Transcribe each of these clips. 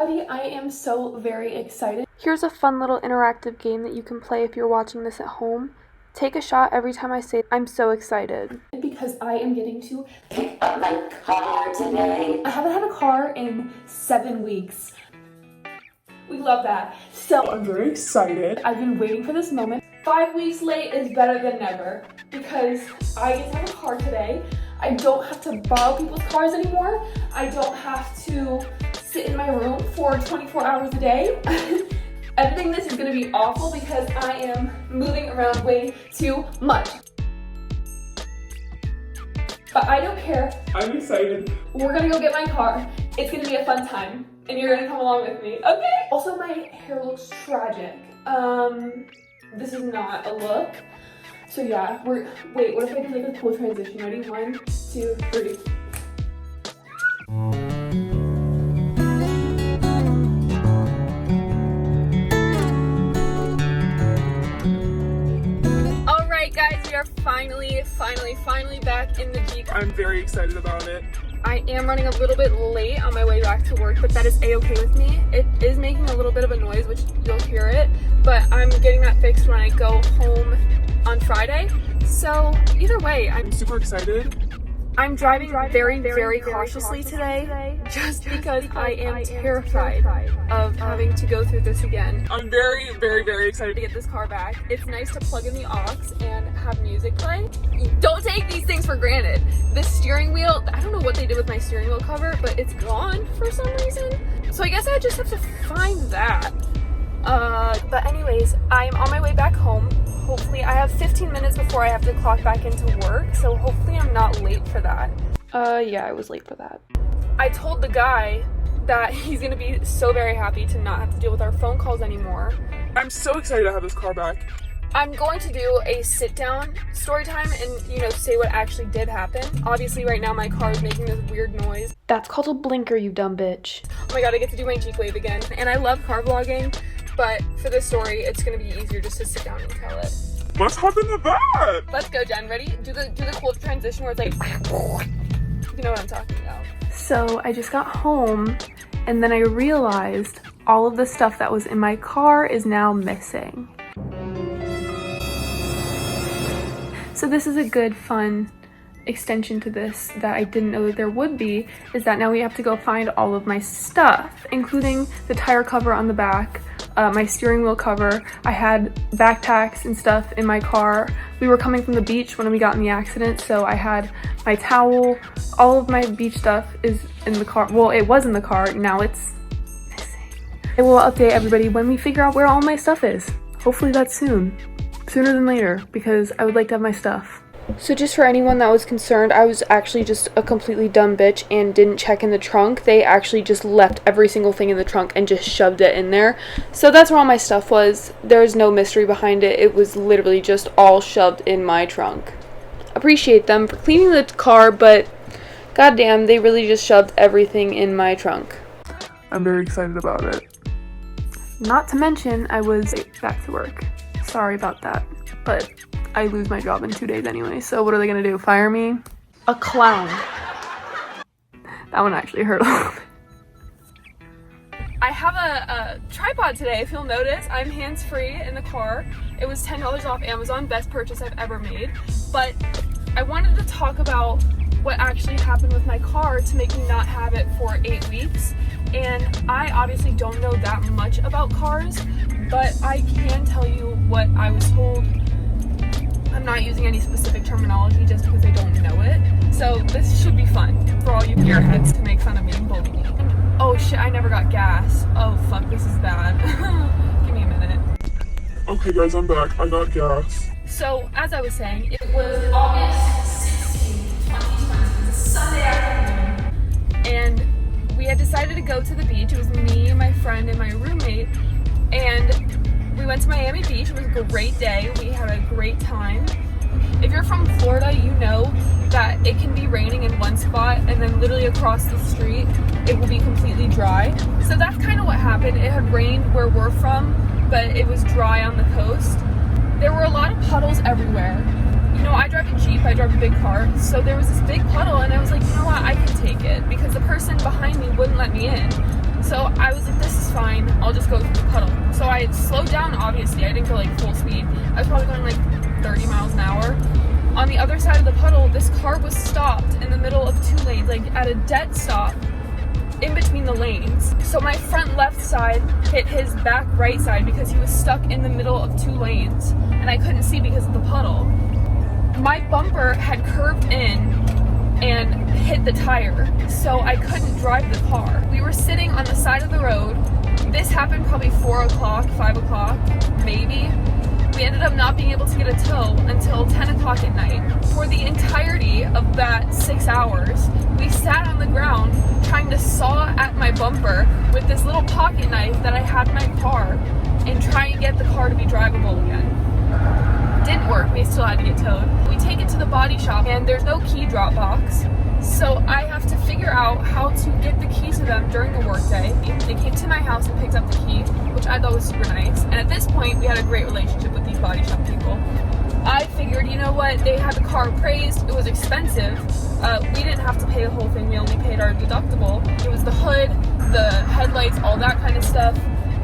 everybody, I am so very excited. Here's a fun little interactive game that you can play if you're watching this at home. Take a shot every time I say I'm so excited. Because I am getting to pick up my car today. I haven't had a car in 7 weeks. We love that. So I'm very excited. I've been waiting for this moment. 5 weeks late is better than never because I get to have a car today. I don't have to borrow people's cars anymore. I don't have to sit in my room for 24 hours a day. Editing this is gonna be awful because I am moving around way too much. But I don't care. I'm excited. We're gonna go get my car. It's gonna be a fun time. And you're gonna come along with me, okay? Also, my hair looks tragic. This is not a look. So yeah, wait, what if I do like a cool transition? Ready? 1, 2, 3. Alright guys, we are finally back in the Jeep. I'm very excited about it. I am running a little bit late on my way back to work, but that is a-okay with me. It is making a little bit of a noise, which you'll hear it, but I'm getting that fixed when I go home on Friday. So either way, I'm super excited. I'm driving very cautiously today, just because I am terrified of having to go through this again. I'm very excited To get this car back. It's nice to plug in the aux and have music play. Don't take these things for granted. The steering wheel, I don't know what they did with my steering wheel cover, but it's gone for some reason. So I guess I just have to find that. But anyways, I am on my way back home. Hopefully, I have 15 minutes before I have to clock back into work, so hopefully I'm not late for that. Yeah, I was late for that. I told the guy that he's gonna be so very happy to not have to deal with our phone calls anymore. I'm so excited to have this car back. I'm going to do a sit-down story time and, say what actually did happen. Obviously, right now my car is making this weird noise. That's called a blinker, you dumb bitch. Oh my god, I get to do my Jeep wave again. And I love car vlogging, but for this story, it's gonna be easier just to sit down and tell it. Let's hop into that. Let's go, Jen. Ready? Do the cool transition where it's like, you know what I'm talking about. So I just got home and then I realized all of the stuff that was in my car is now missing. So this is a good, fun extension to this that I didn't know that there would be, is that now we have to go find all of my stuff, including the tire cover on the back, my steering wheel cover. I had backpacks and stuff in my car. We were coming from the beach when we got in the accident, so I had my towel. All of my beach stuff is in the car. Well, it was in the car, now it's missing. I will update everybody when we figure out where all my stuff is. Hopefully that's soon. Sooner than later, because I would like to have my stuff. So just for anyone that was concerned, I was actually just a completely dumb bitch and didn't check in the trunk. They actually just left every single thing in the trunk and just shoved it in there. So that's where all my stuff was. There's no mystery behind it. It was literally just all shoved in my trunk. Appreciate them for cleaning the car, but goddamn, they really just shoved everything in my trunk. I'm very excited about it. Not to mention, I was back to work. Sorry about that, but I lose my job in 2 days anyway, so what are they gonna do, fire me? A clown. That one actually hurt a little bit. I have a tripod today, if you'll notice. I'm hands-free in the car. It was $10 off Amazon, best purchase I've ever made. But I wanted to talk about what actually happened with my car to make me not have it for 8 weeks. And I obviously don't know that much about cars, but I can tell you what I was told. I'm not using any specific terminology just because I don't know it. So this should be fun for all you gearheads to make fun of me and bully me. And, oh shit, I never got gas. Oh fuck, this is bad. Give me a minute. Okay guys, I'm back. I got gas. So, as I was saying, it was August 16th, 2020, Sunday afternoon, and we had decided to go to the beach. It was me, my friend, and my roommate, and we went to Miami Beach. It was a great day. We had a great time. If you're from Florida, you know that it can be raining in one spot, and then literally across the street, it will be completely dry. So that's kind of what happened. It had rained where we're from, but it was dry on the coast. There were a lot of puddles everywhere. You know, I drive a Jeep, I drive a big car, so there was this big puddle, and I was like, you know what, I can take it, because the person behind me wouldn't let me in. So I was like, this is fine, I'll just go through the puddle. So I slowed down, obviously. I didn't go like full speed. I was probably going like 30 miles an hour. On the other side of the puddle, this car was stopped in the middle of 2 lanes, like at a dead stop in between the lanes. So my front left side hit his back right side because he was stuck in the middle of 2 lanes and I couldn't see because of the puddle. My bumper had curved in and hit the tire, so I couldn't drive the car. We were sitting on the side of the road. This happened probably 4 o'clock, 5 o'clock, maybe. We ended up not being able to get a tow until 10 o'clock at night. For the entirety of that 6 hours, we sat on the ground trying to saw at my bumper with this little pocket knife that I had in my car and try and get the car to be drivable again. Didn't work, we still had to get towed. We take it to the body shop and there's no key drop box. So I have to figure out how to get the key to them during the workday. They came to my house and picked up the key, which I thought was super nice. And at this point, we had a great relationship with these body shop people. I figured, you know what, they had the car appraised, it was expensive. We didn't have to pay the whole thing, we only paid our deductible. It was the hood, the headlights, all that kind of stuff.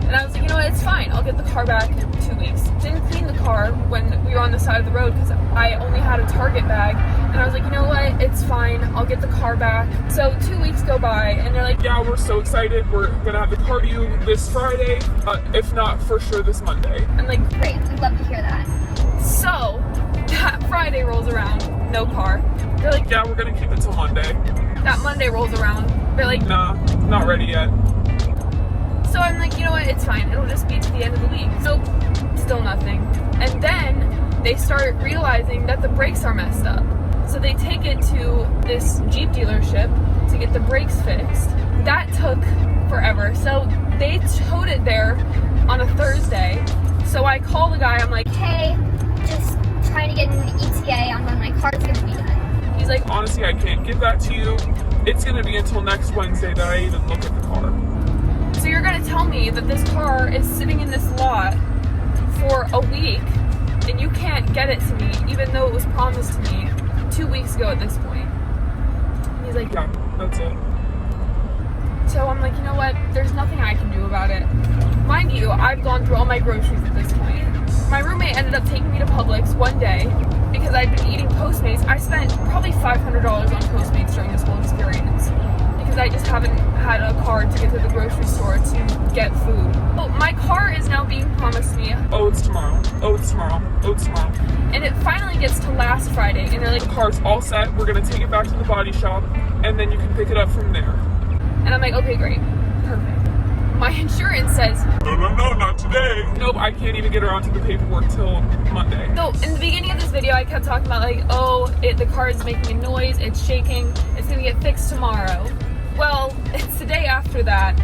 And I was like, you know what, it's fine, I'll get the car back in 2 weeks. Didn't clean the car when we were on the side of the road because I only had a Target bag. And I was like, you know what, it's fine, I'll get the car back. So 2 weeks go by and they're like, Yeah, we're so excited. We're gonna have the car to you this Friday, if not for sure this Monday. I'm like, Great, we'd love to hear that. so that Friday rolls around, no car. They're like, Yeah, we're gonna keep it till Monday. that Monday rolls around. They're like, Nah, not ready yet. so I'm like, you know what, it's fine. It'll just be to the end of the week. Nope, still nothing. And then they start realizing that the brakes are messed up. So they take it to this Jeep dealership to get the brakes fixed. That took forever. So they towed it there on a Thursday. So I call the guy, I'm like, Hey, just trying to get an ETA on when my car's gonna be done. he's like, Honestly, I can't give that to you. It's gonna be until next Wednesday that I even look at the car. so you're gonna tell me that this car is sitting in this lot for a week and you can't get it to me even though it was promised to me 2 weeks ago at this point? And he's like, Yeah, that's it. so I'm like, you know what, there's nothing I can do about it. Mind you, I've gone through all my groceries at this point. My roommate ended up taking me to Publix one day because I'd been eating Postmates. I spent probably $500 on Postmates during this whole experience because I just haven't had a card to get to the grocery store to get food. Well, my car is now being promised me, Oh, it's tomorrow. Oh, it's tomorrow. Oh, it's tomorrow. and it finally gets to last Friday, and they're like, The car's all set. We're gonna take it back to the body shop, and then you can pick it up from there. and I'm like, okay, great, perfect. My insurance says, No, not today. Nope, I can't even get around to the paperwork till Monday. so in the beginning of this video, I kept talking about like, oh, the car is making a noise, it's shaking, it's gonna get fixed tomorrow. Well, it's the day after that,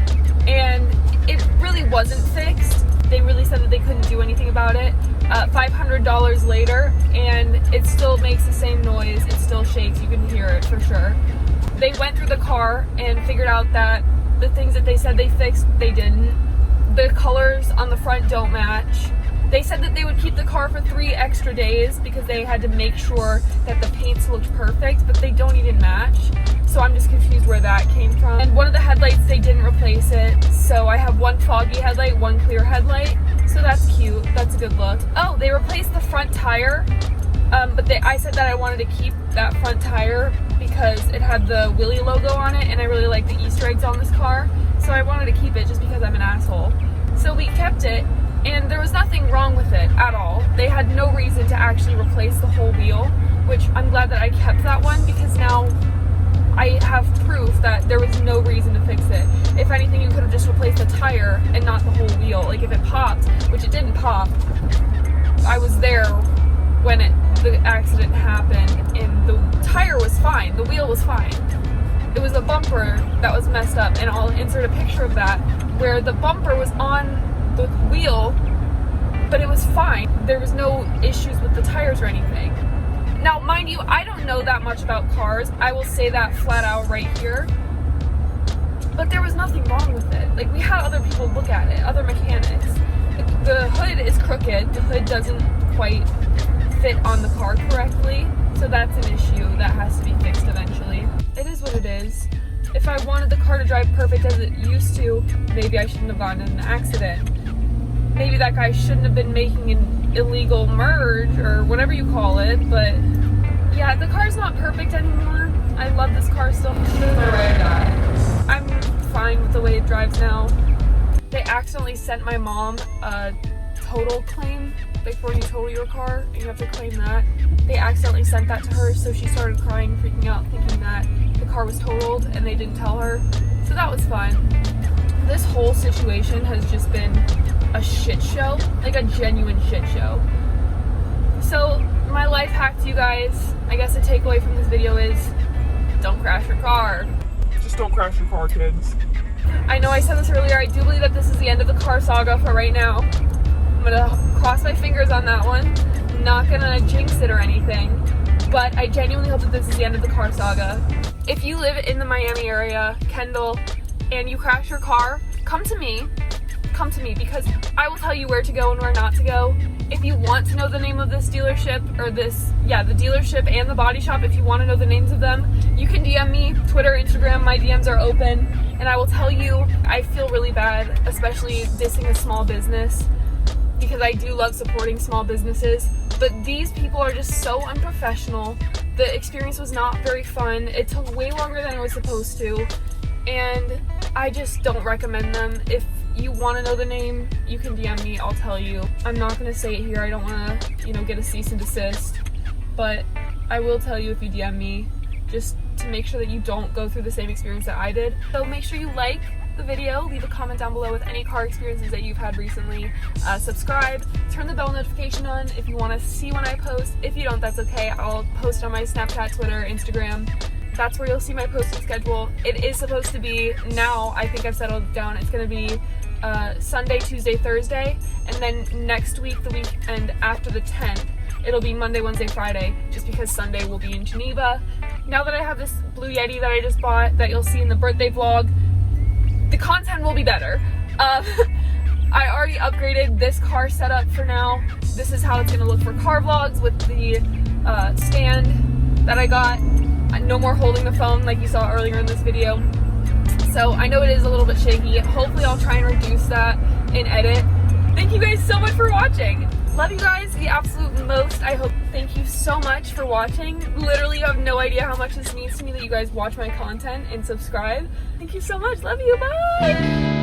and it really wasn't fixed. They really said that they couldn't do anything about it. $500 later, and it still makes the same noise, it still shakes, you can hear it for sure. They went through the car and figured out that the things that they said they fixed, they didn't. The colors on the front don't match. They said that they would keep the car for 3 extra days because they had to make sure that the paints looked perfect, but they don't even match. So I'm just confused where that came from. And one of the headlights, they didn't replace it. So I have one foggy headlight, one clear headlight. So that's cute, that's a good look. Oh, they replaced the front tire. But I said that I wanted to keep that front tire because it had the Willy logo on it and I really like the Easter eggs on this car. So I wanted to keep it just because I'm an asshole. So we kept it and there was nothing wrong with it at all. They had no reason to actually replace the whole wheel, which I'm glad that I kept that one because now I have proof that there was no reason to fix it. If anything, you could have just replaced the tire and not the whole wheel. Like if it popped, which it didn't pop, I was there when the accident happened and the tire was fine, the wheel was fine. It was the bumper that was messed up, and I'll insert a picture of that where the bumper was on the wheel, but it was fine. There was no issues with the tires or anything. Now, mind you, I don't know that much about cars. I will say that flat out right here. But there was nothing wrong with it. Like, we had other people look at it, other mechanics. The hood is crooked. The hood doesn't quite fit on the car correctly. So that's an issue that has to be fixed eventually. It is what it is. if I wanted the car to drive perfect as it used to, maybe I shouldn't have gotten in an accident. Maybe that guy shouldn't have been making an illegal merge or whatever you call it, but yeah, the car's not perfect anymore. I love this car still. I'm fine with the way it drives now. They accidentally sent my mom a total claim, like when you total your car and you have to claim that. They accidentally sent that to her, so she started crying, freaking out, thinking that the car was totaled and they didn't tell her. So that was fun. This whole situation has just been a shit show, like a genuine shit show. So my life hack to you guys, I guess the takeaway from this video is don't crash your car. Just don't crash your car, kids. I know I said this earlier, I do believe that this is the end of the car saga for right now. I'm gonna cross my fingers on that one. I'm not gonna jinx it or anything, but I genuinely hope that this is the end of the car saga. If you live in the Miami area, Kendall, and you crash your car, come to me because I will tell you where to go and where not to go. If you want to know the name of this dealership, or the dealership and the body shop, if you want to know the names of them, you can DM me, Twitter, Instagram, my DMs are open, and I will tell you. I feel really bad, especially dissing a small business, because I do love supporting small businesses, but these people are just so unprofessional. The experience was not very fun. It took way longer than it was supposed to, and I just don't recommend them. If you want to know the name, you can DM me, I'll tell you. I'm not going to say it here, I don't want to, get a cease and desist, but I will tell you if you DM me, just to make sure that you don't go through the same experience that I did. So make sure you like the video, leave a comment down below with any car experiences that you've had recently, subscribe, turn the bell notification on if you want to see when I post. If you don't, that's okay, I'll post on my Snapchat, Twitter, Instagram. That's where you'll see my posting schedule. It is supposed to be, now I think I've settled down, it's going to be Sunday, Tuesday, Thursday, and then next week, the weekend after the 10th, it'll be Monday, Wednesday, Friday, just because Sunday will be in Geneva. Now that I have this Blue Yeti that I just bought that you'll see in the birthday vlog, the content will be better. I already upgraded this car setup for now. This is how it's going to look for car vlogs with the stand that I got. No more holding the phone like you saw earlier in this video. So I know it is a little bit shaky. Hopefully I'll try and reduce that in edit. Thank you guys so much for watching. Love you guys the absolute most. Thank you so much for watching. Literally, you have no idea how much this means to me that you guys watch my content and subscribe. Thank you so much. Love you. Bye.